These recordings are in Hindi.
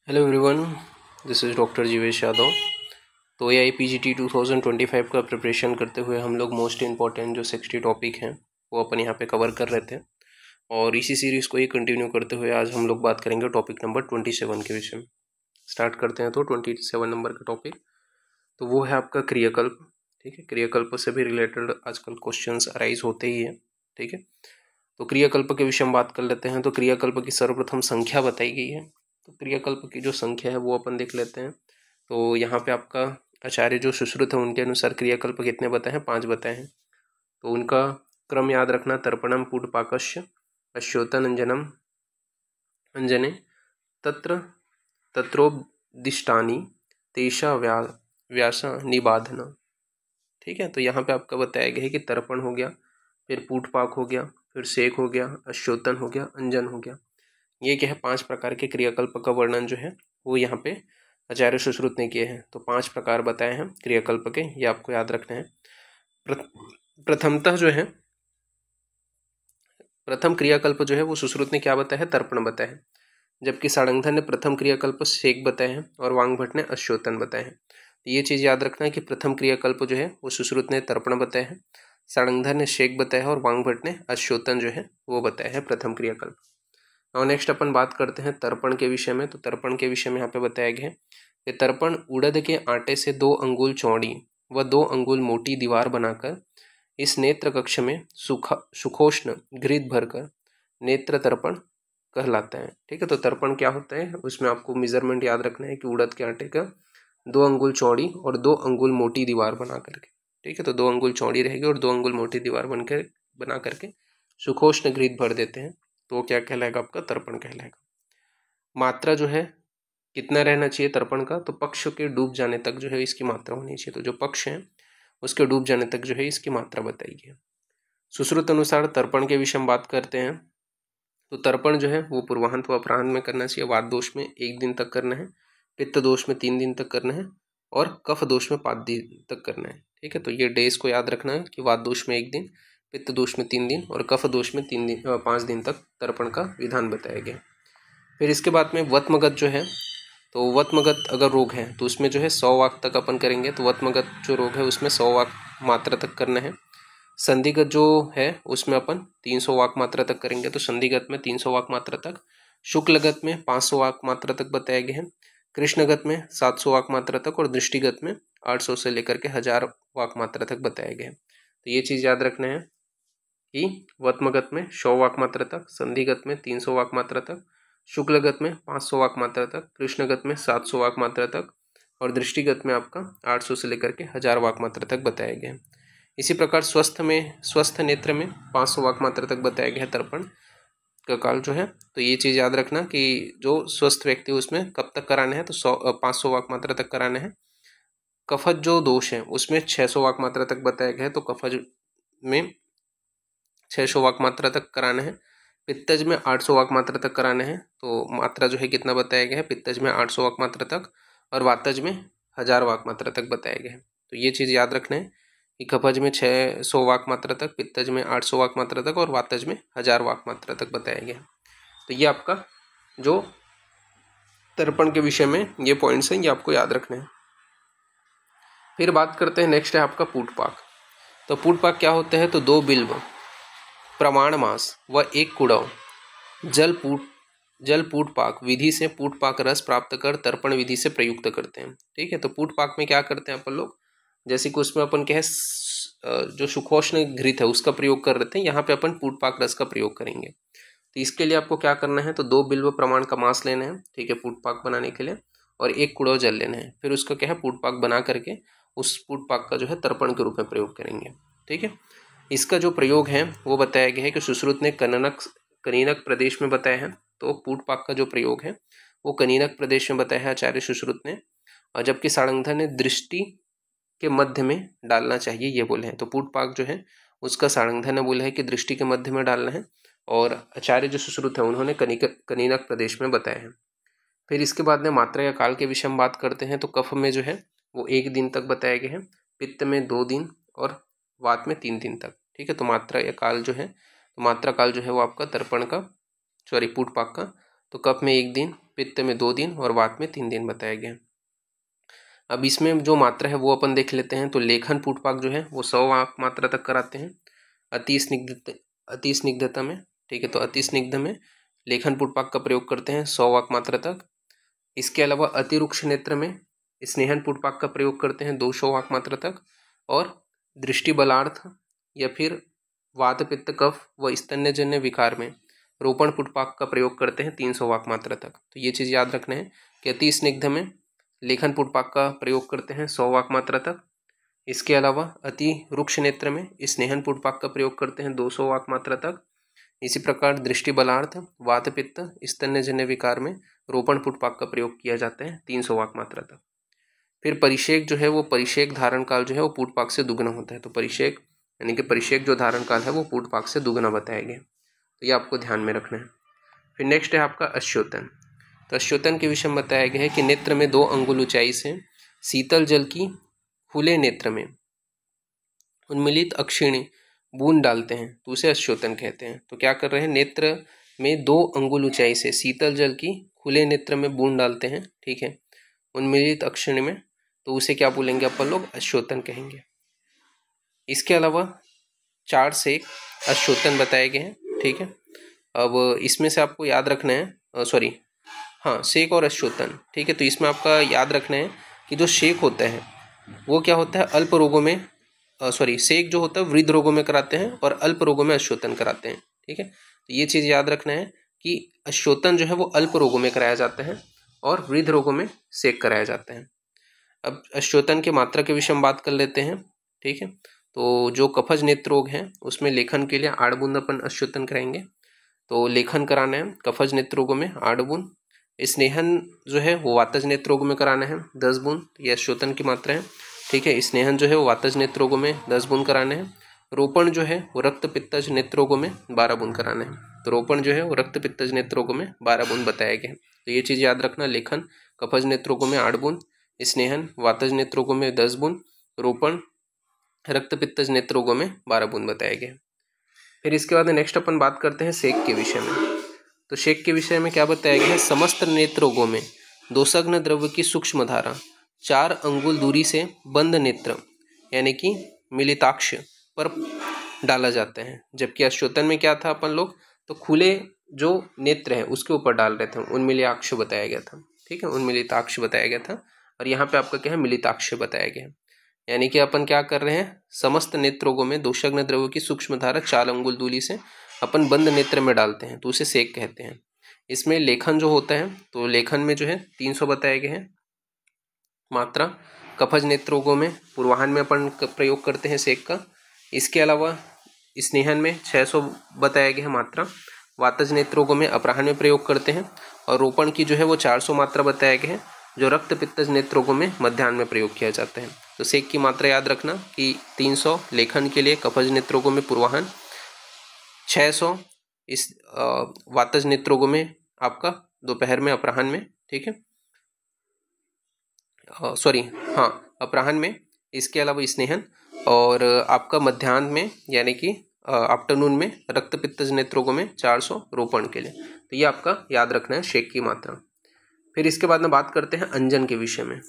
Hello everyone, this is doctor Jeevesh Yadav. तो AIPGT 2025 का प्रिपरेशन करते हुए हम लोग मोस्ट इम्पॉर्टेंट जो 60 टॉपिक हैं वो अपन यहाँ पे कवर कर रहे थे और इसी सीरीज़ को ही कंटिन्यू करते हुए आज हम लोग बात करेंगे टॉपिक नंबर 27 के विषय में। स्टार्ट करते हैं तो 27 नंबर का टॉपिक तो वो है आपका क्रियाकल्प। ठीक है, क्रियाकल्प से भी रिलेटेड आजकल क्वेश्चंस अराइज होते ही हैं। ठीक है, तो क्रियाकल्प के विषय में बात कर लेते हैं। तो क्रियाकल्प की सर्वप्रथम संख्या बताई गई है। तो क्रियाकल्प की जो संख्या है वो अपन देख लेते हैं। तो यहाँ पे आपका आचार्य जो सुश्रुत है उनके अनुसार क्रियाकल्प कितने बताए हैं? 5 बताए हैं। तो उनका क्रम याद रखना, तर्पणम पूटपाकस्य अश्योतनंजनम अंजने तत्र तत्रोदिष्टानि तेषा व्यासा निबाधना। ठीक है, तो यहाँ पे आपका बताया गया है कि तर्पण हो गया, फिर पूटपाक हो गया, फिर सेक हो गया, अश्योतन हो गया, अंजन हो गया। ये क्या है? 5 प्रकार के क्रियाकल्प का वर्णन जो है वो यहाँ पे आचार्य सुश्रुत ने किए हैं। तो 5 प्रकार बताए हैं क्रियाकल्प के, ये आपको याद रखना है। प्रथमतः जो है प्रथम क्रियाकल्प जो है वो सुश्रुत ने क्या बताया है? तर्पण बताया है। जबकि सारंगधर ने प्रथम क्रियाकल्प सेक बताए हैं और वांगभट ने अश्योतन बताए हैं। तो ये चीज़ याद रखना है कि प्रथम क्रियाकल्प जो है वो सुश्रुत ने तर्पण बताया है, सारंगधर ने शेक बताया है और वांगभट ने अश्योतन जो है वो बताया है प्रथम क्रियाकल्प। और नेक्स्ट अपन बात करते हैं तर्पण के विषय में। तो तर्पण के विषय में यहाँ पे बताया गया है कि तर्पण उड़द के आटे से 2 अंगुल चौड़ी व 2 अंगुल मोटी दीवार बनाकर इस नेत्र कक्ष में सुखोष्ण घृत भरकर नेत्र तर्पण कहलाता है। ठीक है, तो तर्पण क्या होता है उसमें आपको मेजरमेंट याद रखना है कि उड़द के आटे का 2 अंगुल चौड़ी और 2 अंगुल मोटी दीवार बना करके। ठीक है, तो 2 अंगुल चौड़ी रहेगी और 2 अंगुल मोटी दीवार बना करके सुखोष्ण घृत भर देते हैं। तो वो क्या कहलाएगा? आपका तर्पण कहलाएगा। मात्रा जो है कितना रहना चाहिए तर्पण का? तो पक्ष के डूब जाने तक जो है इसकी मात्रा होनी चाहिए। तो जो पक्ष है उसके डूब जाने तक जो है इसकी मात्रा बताई गई है। सुश्रुत अनुसार तर्पण के विषय में बात करते हैं। तो तर्पण जो है वो पूर्वाह्न व अपराह्न में करना चाहिए। वात दोष में 1 दिन तक करना है, पित्त दोष में 3 दिन तक करना है और कफ दोष में 5 दिन तक करना है। ठीक है, तो ये डेज को याद रखना है कि वात दोष में 1 दिन, पित्त दोष में 3 दिन और कफ दोष में 5 दिन तक तर्पण का विधान बताया गया। फिर इसके बाद में वत्मगत जो है, तो वत्मगत अगर रोग है तो उसमें जो है 100 वाक तक अपन करेंगे। तो वत्मगत जो रोग है उसमें 100 वाक मात्रा तक करना है। संधिगत जो है उसमें अपन 300 वाक मात्रा तक करेंगे। तो संधिगत में 300 वाक मात्रा तक, शुक्लगत में 500 वाक मात्रा तक बताया गया है, कृष्णगत में 700 वाक मात्रा तक और दृष्टिगत में 800 से लेकर के 1000 वाक मात्रा तक बताया गया है। तो ये चीज़ याद रखना है कि वत्मगत में 100 वाक मात्रा तक, संधिगत में 300 वाक मात्रा तक, शुक्लगत में 500 वाक मात्रा तक, कृष्णगत में 700 वाक मात्रा तक और दृष्टिगत में आपका 800 से लेकर के 1000 वाक मात्रा तक बताया गया है। इसी प्रकार स्वस्थ नेत्र में 500 वाक मात्रा तक बताया गया है तर्पण का काल जो है। तो ये चीज़ याद रखना कि जो स्वस्थ व्यक्ति उसमें कब तक कराना है? तो 500 वाक मात्रा तक कराना है। कफज जो दोष है उसमें 600 वाक मात्रा तक बताया गया है। तो कफज में 600 वाक मात्रा तक कराना है। पित्तज में 800 वाक मात्रा तक कराना है। तो मात्रा जो है कितना बताया गया है? पित्तज में 800 वाक मात्रा तक और वातज में 1000 वाक मात्रा तक बताया गया है। तो ये चीज़ याद रखना है कि कफज में 600 वाक मात्रा तक, पित्तज में 800 वाक मात्रा तक और वातज में 1000 वाक मात्रा तक बताया गया है। तो ये आपका जो तर्पण के विषय में ये पॉइंट्स हैं ये आपको याद रखने हैं। फिर बात करते हैं, नेक्स्ट है आपका पूटपाक। तो पूटपाक क्या होता है? तो 2 बिल्व, प्रमाण मास व 1 कुड़व जल पूटपाक विधि से पूटपाक रस प्राप्त कर तर्पण विधि से प्रयुक्त करते हैं। ठीक है, तो पूटपाक में क्या करते हैं अपन लोग? जैसे कि उसमें अपन क्या है जो सुखोष्ण घृत है उसका प्रयोग कर रहे थे, यहाँ पे अपन पूटपाक रस का प्रयोग करेंगे। तो इसके लिए आपको क्या करना है? तो 2 बिल्व प्रमाण का मांस लेना है। ठीक है, पूटपाक बनाने के लिए और 1 कुड़व जल लेना है। फिर उसका क्या है पूटपाक बना करके उस पूटपाक का जो है तर्पण के रूप में प्रयोग करेंगे। ठीक है, इसका जो प्रयोग है वो बताया गया है कि सुश्रुत ने कनीनक प्रदेश में बताया है। तो पूटपाक का जो प्रयोग है वो कनीनक प्रदेश में बताया है आचार्य सुश्रुत ने, और जबकि सारंगधर ने दृष्टि के मध्य में डालना चाहिए ये बोले हैं। तो पूटपाक जो है उसका सारंगधर ने बोला है कि दृष्टि के मध्य में डालना है और आचार्य जो सुश्रुत है उन्होंने कनीनक प्रदेश में बताया है। फिर इसके बाद में मात्रा या काल के विषय में बात करते हैं। तो कफ में जो है वो 1 दिन तक बताया गया है, पित्त में 2 दिन और वात में 3 दिन तक। ठीक है, तो मात्रा या काल जो है, तो मात्रा काल जो है वो आपका तर्पण का पूटपाक का, तो कफ में 1 दिन, पित्त में 2 दिन और वात में 3 दिन बताया गया। अब इसमें जो मात्रा है वो अपन देख लेते हैं। तो लेखन पुटपाक जो है वो 100 वाक मात्रा तक कराते हैं अति स्निग्धता में, ठीक है। तो अति स्निग्ध में लेखन पुटपाक का प्रयोग करते हैं 100 वाक मात्रा तक। इसके अलावा अति रुक्ष नेत्र में स्नेहन पुटपाक का प्रयोग करते हैं 200 वाक मात्रा तक, और दृष्टि बलार्थ या फिर वात पित्त कफ व स्तन्यजन्य विकार में रोपण पुटपाक का प्रयोग करते हैं 300 वाक मात्रा तक। तो ये चीज़ याद रखना है कि अति स्निग्ध में लेखन पुटपाक का प्रयोग करते हैं 100 वाक मात्रा तक। इसके अलावा अति रुक्ष नेत्र में स्नेहन पुटपाक का प्रयोग करते हैं 200 वाक मात्रा तक। इसी प्रकार दृष्टि बलार्थ वात पित्त स्तन्यजन्य विकार में रोपण पुटपाक का प्रयोग किया जाता है 300 वाक मात्रा तक। फिर परिषेक जो है वो परिषेक धारण काल जो है वो पुटपाक से दुगना होता है। तो परिषेक यानी कि परिषेक जो धारण काल है वो पुटपाक से दुगना बताया गया। तो ये आपको ध्यान में रखना है। फिर नेक्स्ट है आपका अश्योतन। तो अश्योतन के विषय में बताया गया है कि नेत्र में 2 अंगुल ऊंचाई से शीतल जल की खुले नेत्र में उन्मिलित अक्षिणी बूंद डालते हैं, तो उसे अश्योतन कहते हैं। तो क्या कर रहे हैं, नेत्र में 2 अंगुल ऊंचाई से शीतल जल की खुले नेत्र में बूंद डालते हैं, ठीक है, उन्मिलित अक्षिणी में, तो उसे क्या बोलेंगे अपन लोग, अश्योतन कहेंगे। इसके अलावा 4 सेक अश्योतन बताए गए हैं, ठीक है। अब इसमें से आपको याद रखना है, सेक और अश्योतन, ठीक है। तो इसमें आपका याद रखना है कि जो शेक होता है वो क्या होता है, अल्प रोगों में सेक जो होता है वृद्ध रोगों में कराते हैं और अल्प रोगों में अश्योतन कराते हैं, ठीक है। तो ये चीज़ याद रखना है कि अश्योतन जो है वो अल्प रोगों में कराया जाता है और वृद्ध रोगों में सेक कराया जाता है। अब अश्योतन के मात्रा के विषय में बात कर लेते हैं, ठीक है। तो जो कफज नेत्र रोग है उसमें लेखन के लिए 8 बूंद अपन अश्योतन कराएंगे। तो लेखन कराना है कफज नेत्र रोगों में 8 बूंद। स्नेहन जो है वो वातज नेत्र रोग में कराना है 10 बूंद, ये अश्योतन की मात्रा है, ठीक है। स्नेहन जो है वो वातज नेत्र रोगों में 10 बूंद कराने हैं। रोपण जो है वो रक्त पित्तज नेत्र रोगों में 12 बूंद कराने हैं। तो रोपण जो है वो रक्त पित्तज नेत्र रोगों में 12 बूंद बताया गया है। तो ये चीज़ याद रखना, लेखन कफज नेत्र रोगों में 8 बूंद, स्नेहन वातज नेत्र रोगों में 10 बूंद, रोपण रक्त पित्तज नेत्र रोगों में 12 बूंद बताया गया। फिर इसके बाद नेक्स्ट अपन बात करते हैं सेक के विषय में। तो शेक के विषय में क्या बताया गया है, समस्त नेत्र रोगों में दोषग्न द्रव्य की सूक्ष्म धारा 4 अंगुल दूरी से बंद नेत्र यानी कि मिलिताक्ष पर डाला जाता है। जबकि अश्योतन में क्या था, अपन लोग तो खुले जो नेत्र है उसके ऊपर डाल रहे थे, उन्मिलिताक्ष बताया गया था, ठीक है, उन्मिलिताक्ष बताया गया था। और यहाँ पे आपका क्या है, मिलिताक्ष बताया गया है। यानी कि अपन क्या कर रहे हैं, समस्त नेत्र रोगों में दोषग्न द्रव्य की सूक्ष्म धारा 4 अंगुल दूरी से अपन बंद नेत्र में डालते हैं, तो उसे सेक कहते हैं। इसमें लेखन जो होता है, तो लेखन में जो है 300 बताए गए हैं मात्रा। कफज नेत्र रोगों में पूर्वाहन में अपन प्रयोग करते हैं सेक का। इसके अलावा स्नेहन में 600 बताया गया है मात्रा। वातज नेत्र रोगों में अपराह्न में प्रयोग करते हैं। और रोपण की जो है वो 400 मात्रा बताया गया है, जो रक्त पित्तज नेत्र रोगों में मध्याह्न में प्रयोग किया जाता है। तो सेक की मात्रा याद रखना कि 300 लेखन के लिए कफज नेत्र रोगों में पूर्वाहन, 600 इस वातज नेत्र रोगों में आपका दोपहर में अपराह्न में, ठीक है, अपराह्न में। इसके अलावा स्नेहन और आपका मध्याह्न में यानी कि आफ्टरनून में रक्त पित्तज नेत्र रोगों में 400 रोपण के लिए। तो ये आपका याद रखना है शेक की मात्रा। फिर इसके बाद में बात करते हैं अंजन के विषय में।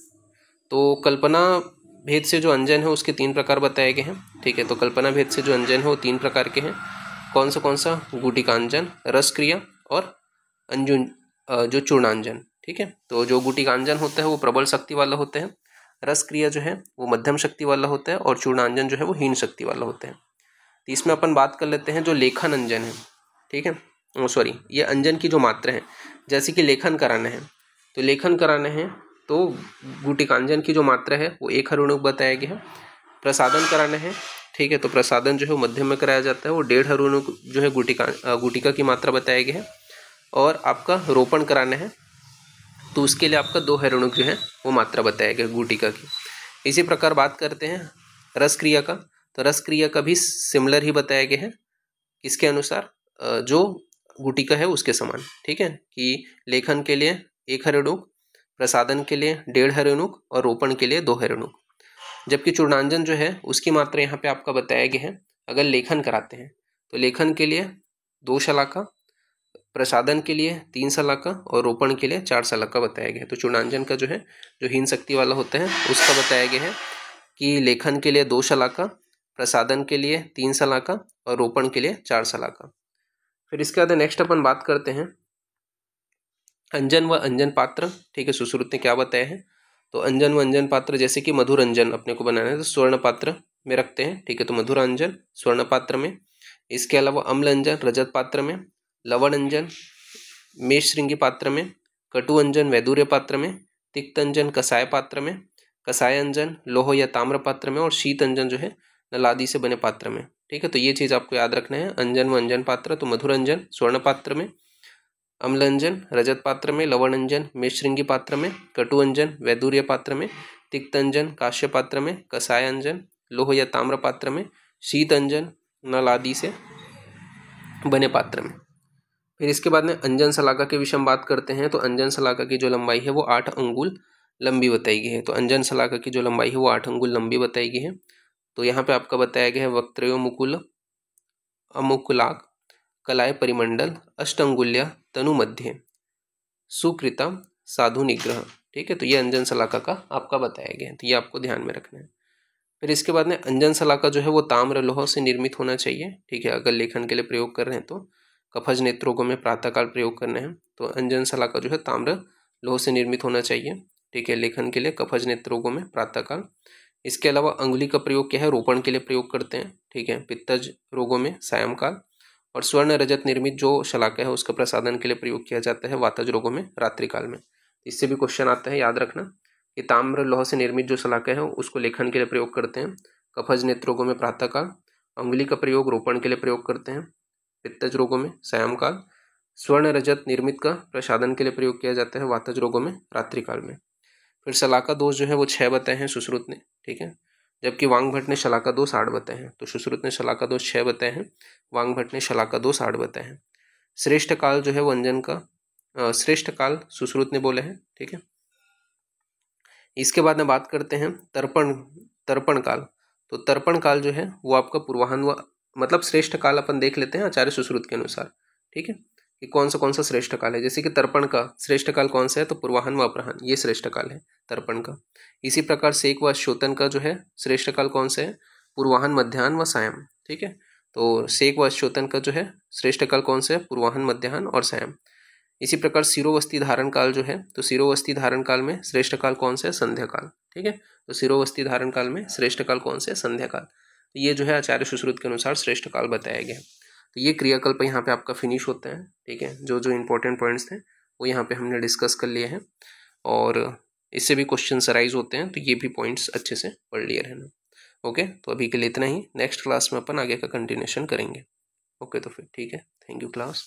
तो कल्पना भेद से जो अंजन है उसके 3 प्रकार बताए गए हैं, ठीक है। तो कल्पना भेद से जो अंजन है वो 3 प्रकार के हैं। कौन सा, गुटिकांजन, रसक्रिया और अंजुन जो चूर्णांजन, ठीक है। तो जो गुटिकांजन होता है वो प्रबल शक्ति वाला होता है, रसक्रिया जो है वो मध्यम शक्ति वाला होता है और चूर्णांजन जो है वो हीन शक्ति वाला होता है। तो इसमें अपन बात कर लेते हैं जो लेखन अंजन है, ठीक है, ये अंजन की जो मात्रा है, जैसे कि लेखन कराना है, तो लेखन कराना है तो गुटिकांजन की जो मात्रा है वो 1 हरणुक बताया गया है। प्रसादन कराना है, ठीक है, तो प्रसादन जो है वो मध्यम में कराया जाता है, वो 1.5 हरणुक जो है गुटिका की मात्रा बताया गया है। और आपका रोपण कराना है तो उसके लिए आपका 2 हरणुक जो है वो मात्रा बताया गया गुटिका की। इसी प्रकार बात करते हैं रस क्रिया का, तो रस क्रिया का भी सिमिलर ही बताया गया है, किसके अनुसार, जो गुटिका है उसके समान, ठीक है, कि लेखन के लिए 1 हरणुक, प्रसादन के लिए 1.5 हरणुक और रोपण के लिए 2 हरणुक। जबकि चूर्णांजन जो है उसकी मात्रा यहाँ पे आपका बताया गया है। अगर लेखन कराते हैं तो लेखन के लिए 2 शलाका, प्रसादन के लिए 3 सलाका और रोपण के लिए 4 सलाका बताया गया है। तो चूर्णांजन का जो है जो हीन शक्ति वाला होता है उसका बताया गया है कि लेखन के लिए 2 सलाका, प्रसादन के लिए 3 सलाका और रोपण के लिए 4 सलाका। फिर इसके बाद नेक्स्ट अपन बात करते हैं अंजन व अंजन पात्र। ठीक है, सुश्रुत ने क्या बताया है, तो अंजन व अंजन पात्र जैसे कि मधुर अंजन अपने को बनाना है तो स्वर्ण पात्र में रखते हैं। ठीक है, तो मधुर अंजन स्वर्ण पात्र में, इसके अलावा अम्ल अंजन रजत पात्र में, लवण अंजन मेष श्रृंगी पात्र में, कटु अंजन वैदूर्य पात्र में, तिक्त अंजन कसाय पात्र में, कसाय अंजन लोह या ताम्र पात्र में और शीत अंजन जो है नलादि से बने पात्र में। ठीक है, तो ये चीज आपको याद रखना है। अंजन व अंजन पात्र, तो मधुर अंजन स्वर्ण पात्र में, अम्ल अंजन रजत पात्र में, लवण अंजन मेषश्रृंगी पात्र में, कटु अंजन वैदूर्य पात्र में, तिक्त अंजन काश्य पात्र में, कसाय अंजन लोह या ताम्र पात्र में, शीत अंजन नल आदि से बने पात्र में। फिर इसके बाद में अंजन शलाका के विषय में बात करते हैं। तो अंजन शलाका की जो लंबाई है वो 8 अंगुल लंबी बताई गई है। तो अंजन शलाका की जो लंबाई है वो 8 अंगुल लंबी बताई गई है। तो यहाँ पे आपका बताया गया है वक्त्रयो मुकुल अमुकुलाक कलाय परिमंडल अष्टंगुल्या तनु मध्य सुकृता साधु निग्रह। ठीक है, तो ये अंजन शलाका का आपका बताया गया है, तो ये आपको ध्यान में रखना है। फिर इसके बाद में अंजन शलाका जो है वो ताम्र लोह से निर्मित होना चाहिए। ठीक है, अगर लेखन के लिए प्रयोग कर रहे हैं तो कफज नेत्रोगों में प्रातःकाल प्रयोग करने हैं तो अंजन शलाका जो है ताम्र लोह से निर्मित होना चाहिए। ठीक है, लेखन के लिए कफज नेत्रोगों में प्रातःकाल। इसके अलावा अंगुली का प्रयोग क्या है, रोपण के लिए प्रयोग करते हैं। ठीक है, पित्तज रोगों में सायंकाल, और स्वर्ण रजत निर्मित जो शलाका है उसका प्रसादन के लिए प्रयोग किया जाता है वातज रोगों में रात्रिकाल में। इससे भी क्वेश्चन आता है, याद रखना कि ताम्र लोह से निर्मित जो शलाका है उसको लेखन के लिए प्रयोग करते हैं कफज नेत्र रोगों में प्रातःकाल, अंगुली का प्रयोग रोपण के लिए प्रयोग करते हैं पित्तज रोगों में सायंकाल, स्वर्ण रजत निर्मित का प्रसादन के लिए प्रयोग किया जाता है वातज रोगों में रात्रिकाल में। फिर शलाका दोष जो है वो 6 बताए हैं सुश्रुत ने। ठीक है, जबकि वांगभट्ट ने शलाका दोष 8 बताए हैं। तो सुश्रुत ने शलाका दोष 6 बताए हैं, वांगभट्ट ने शलाका दोष 8 बताए हैं। श्रेष्ठ काल जो है वो अंजन का श्रेष्ठ काल सुश्रुत ने बोले हैं। ठीक है, इसके बाद में बात करते हैं तर्पण काल। तो तर्पण काल जो है वो आपका पूर्वाहन व मतलब श्रेष्ठ काल अपन देख लेते हैं आचार्य सुश्रुत के अनुसार। ठीक है, कि कौन सा श्रेष्ठ काल है। जैसे कि तर्पण का श्रेष्ठ काल कौन सा है, तो पूर्वाहन व अपराहन ये श्रेष्ठ काल है तर्पण का। इसी प्रकार सेक व श्योतन का जो है श्रेष्ठ काल कौन सा है, पूर्वाहन मध्याह्न व सायं। ठीक है, तो सेक व श्योतन का जो है श्रेष्ठ काल कौन सा है, पूर्वाहन मध्याह्न और सायं। इसी प्रकार सिरोवस्ती धारण काल जो है, तो सिरोवस्ती धारण काल में श्रेष्ठ काल कौन सा है, संध्या काल। ठीक है, तो सिरोवस्ती धारण काल में श्रेष्ठ काल कौन सा है, संध्या काल। तो ये जो है आचार्य सुश्रुत के अनुसार श्रेष्ठ काल बताया गया है। तो ये क्रियाकल्प यहाँ पे आपका फिनिश होता है। ठीक है, जो जो इंपॉर्टेंट पॉइंट्स थे वो यहाँ पे हमने डिस्कस कर लिए हैं और इससे भी क्वेश्चन अराइज होते हैं, तो ये भी पॉइंट्स अच्छे से पढ़ लिए रहना। ओके, तो अभी के लिए इतना ही, नेक्स्ट क्लास में अपन आगे का कंटिन्यूशन करेंगे। ओके, तो फिर ठीक है, थैंक यू क्लास।